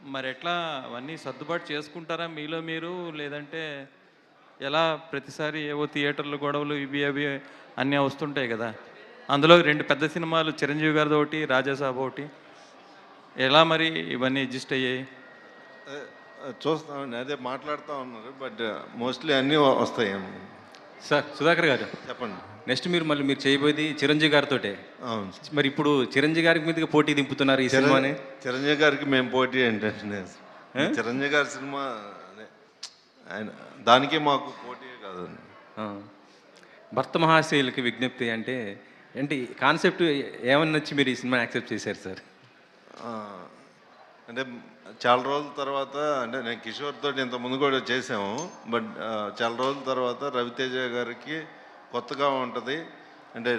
మరి ఎట్లా అవన్నీ సర్దుబాటు చేసుకుంటారా మీలో మీరు? లేదంటే ఎలా ప్రతిసారి ఏవో థియేటర్లు గొడవలు ఇవి అవి అన్నీ వస్తుంటాయి కదా! అందులో 2 పెద్ద సినిమాలు 'చిరంజీవి' గారిదోటి, 'రాజాసాబ్' ఒకటి. ఎలా మరి ఇవన్నీ అడ్జస్ట్ అయ్యాయి? చూస్తామండి. అదే మాట్లాడుతా ఉన్నారు. బట్ మోస్ట్‌లీ అన్నీ వస్తాయండి. సార్ సుధాకర్ గారు, చెప్పండి. నెక్స్ట్ మీరు చేయబోయేది చిరంజీవి గారితోటే. అవును. మరి ఇప్పుడు చిరంజీవి గారి మీదకి పోటీ దింపుతున్నారు ఈ సినిమాని. చిరంజీవి గారికి మేము పోటీ ఏంటంటే చిరంజీవి గారి సినిమా అదే ఆయన దానికి మాకు పోటీ కాదండి. ఆ. భర్త మహాశయులకి విజ్ఞప్తి అంటే ఏంటి కాన్సెప్ట్ ఏమని నచ్చి మీరు ఈ సినిమా యాక్సెప్ట్ చేశారు సార్? ఆ, అంటే చాలా రోజుల తర్వాత అంటే నేను కిషోర్ తోటి ఇంత ముందు కూడా చేసాము. బట్ చాలా రోజుల తర్వాత రవితేజ గారికి కొత్తగా ఉంటుంది. అంటే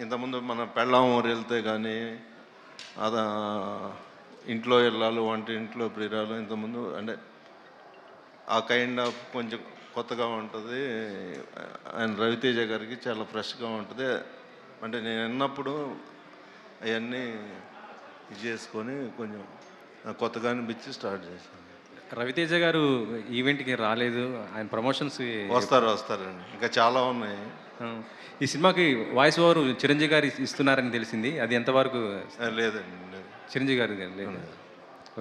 ఇంతకుముందు మన పెళ్ళాం ఊరు వెళ్తే కానీ అదా ఇంట్లో వెళ్ళాలి, వంట ఇంట్లో ప్రియురాలు ఇంతకుముందు అంటే ఆ కైండ్ ఆఫ్ కొంచెం కొత్తగా ఉంటుంది. అండ్ రవితేజ గారికి చాలా ఫ్రెష్గా ఉంటుంది. అంటే నేను విన్నప్పుడు అవన్నీ ఇది చేసుకొని కొంచెం కొత్తగా అనిపించి స్టార్ట్ చేశాను. రవితేజ గారు ఈవెంట్కి రాలేదు, ఆయన ప్రమోషన్స్ వస్తారండి, ఇంకా చాలా ఉన్నాయి. ఈ సినిమాకి వాయిస్ ఓవర్ చిరంజీవి గారు ఇస్తున్నారని తెలిసింది, అది ఎంతవరకు? లేదండి, లేదు. చిరంజీవి గారు లేదు.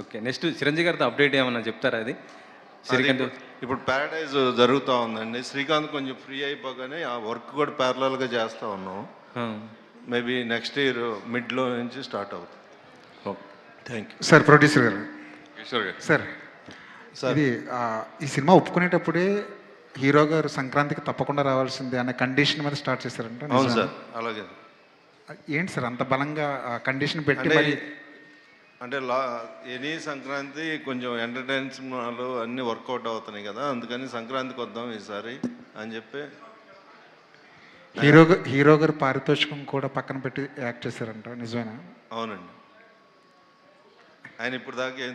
ఓకే, నెక్స్ట్ చిరంజీవి గారితో అప్డేట్ ఏమన్నా చెప్తారా? అది శ్రీకాంత్ ఇప్పుడు ప్యారడైజ్ జరుగుతూ ఉందండి. శ్రీకాంత్ కొంచెం ఫ్రీ అయిపోగానే ఆ వర్క్ కూడా ప్యారలల్గా చేస్తూ ఉన్నాం. మేబీ నెక్స్ట్ ఇయర్ మిడ్లో నుంచి స్టార్ట్ అవుతుంది. Thank you sir. ప్రొడ్యూసర్ గారు, కిషోర్ గారు. సార్ ఇది ఈ సినిమా ఒప్పుకునేటప్పుడే హీరో గారు సంక్రాంతికి తప్పకుండా రావాల్సిందే అనే కండిషన్ మీద స్టార్ట్ చేశారంట. అవును సార్, అలాగే. ఏంటి సార్ అంత బలంగా కండిషన్ పెట్టి మరి? అంటే ఎనీ సంక్రాంతి కొంచెం ఎంటర్టైన్మెంట్లు అన్నీ వర్కౌట్ అవుతున్నాయి కదా, అందుకని సంక్రాంతికి వద్దాం ఈసారి అని చెప్పి హీరో గారు పారితోషికం కూడా పక్కన పెట్టి యాక్ట్ చేశారంట, నిజమేనా? అవునండి. ఆయన ఇప్పుడు దాకా ఏం